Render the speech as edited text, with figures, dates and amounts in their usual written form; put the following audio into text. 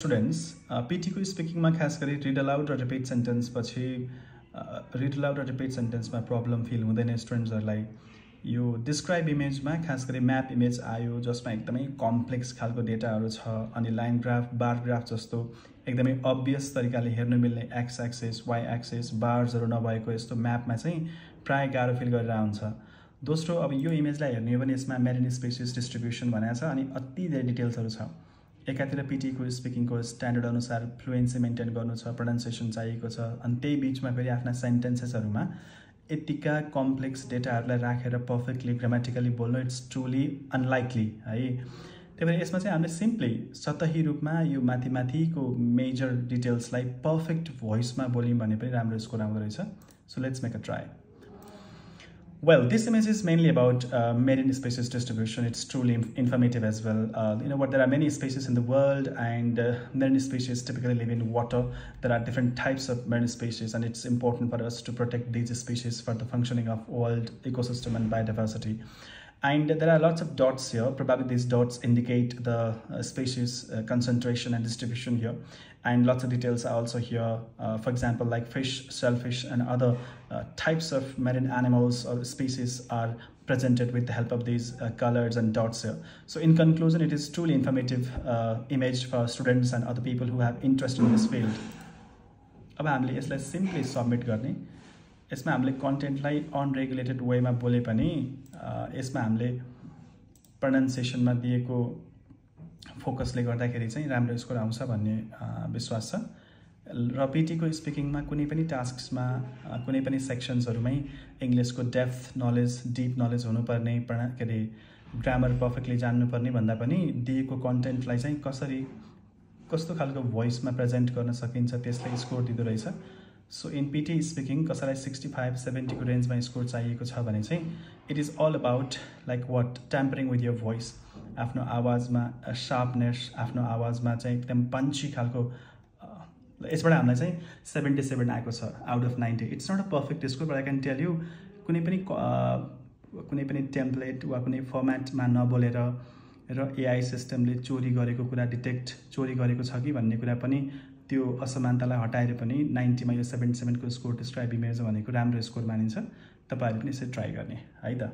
Students, PT को speaking मा खास गरी रिड अलाउड र रिपिट सेन्टेन्स पछि रिड अलाउड र रिपिट सेन्टेन्स मा प्रब्लम फिल हुँदैन स्टुडेन्ट्सहरुलाई। यो डिस्क्राइब इमेज मा खास गरी म्याप इमेज आयो जसमा एकदमै कम्प्लेक्स खालको डेटाहरु छ अनि लाइन ग्राफ, बार ग्राफ जस्तो एकदमै अब्भियस तरिकाले हेर्न मिल्ने एक्स एक्सिस, वाइ एक्सिस, बार्सहरु नभएको यस्तो म्यापमा चाहिँ प्राय गाह्रो फिल गरेर आउँछ। दोस्रो, अब यो इमेजलाई हेर्ने हो भने यसमा मेरिन स्पेसिस डिस्ट्रिब्युसन भनेको छ अनि अति धेरै डिटेल्सहरु छ। एकातिर PT को स्पिकिङ को स्ट्यान्डर्ड अनुसार फ्लुएन्सी मेन्टेन गर्नु छ, प्रोनाउन्सिएसन चाहिएको छ अनि त्यही बीचमा फेरि आफ्ना सेन्टेन्सेसहरुमा यतिका कम्प्लेक्स डेटाहरुलाई राखेर पर्फेक्टली ग्रामेटिकली बोल्नु इट्स ट्रुली अनलाइकली है। त्यही भएर यसमा चाहिँ हामीले सिम्पली सतही रूपमा यो माथिको मेजर डिटेल्सलाई पर्फेक्ट भोइसमा बोल्यौं भने पनि राम्रो स्कोर आउँदो रहेछ। So let's make a try. Well, this image is mainly about marine species distribution. It's truly informative as well. You know what, there are many species in the world and marine species typically live in water. There are different types of marine species and it's important for us to protect these species for the functioning of world ecosystem and biodiversity. And there are lots of dots here. Probably these dots indicate the species concentration and distribution here. And lots of details are also here. For example, like fish, shellfish, and other types of marine animals or species are presented with the help of these colors and dots here. So in conclusion, it is truly informative image for students and other people who have interest in this field. अब हामीले यसलाई simply submit गर्ने। यसमा हामीले कन्टेन्टलाई unregulated वेमा बोले पनि यसमा हामीले प्रोनाउन्सिएसनमा दिएको फोकसले गर्दाखेरि चाहिँ राम्रो स्कोर आउँछ भन्ने विश्वास छ। र PT को स्पिकिङमा कुनै पनि टास्क्समा कुनै पनि सेक्सन्सहरुमै इंग्लिशको डेप्थ नलेज, डीप नलेज हुनुपर्ने, के रे ग्रामर पर्फेक्टली जान्नुपर्ने भन्दा पनि दिएको कन्टेन्टलाई चाहिँ कसरी कस्तो खालको भोइसमा प्रेजेन्ट गर्न सकिन्छ त्यसले स्कोर दिँदो रहेछ। सो इन PT स्पिकिङ कसैलाई 65-70 को रेन्जमा स्कोर चाहिएको छ भने चाहिँ it is all about like what tampering with your voice. आफ्नो आवाजमा शार्पनेस, आफ्नो आवाजमा चाहिँ एकदम पञ्ची खालको यसबाट हामीलाई चाहिँ 77 आएको छ out of 90। It's not a perfect score but I can tell you कुनै पनि टेम्प्लेट वा कुनै फर्मेटमा नबोलेर र एआई सिस्टमले चोरी गरेको कुरा चोरी गरेको छ कि भन्ने कुरा पनि त्यो असमानतालाई हटाएर पनि 90 मा यो 77 को स्कोर डिस्क्राइब इमेज भनेको राम्रो स्कोर मानिन्छ। तपाईहरुले पनि यसरी ट्राई गर्ने है त।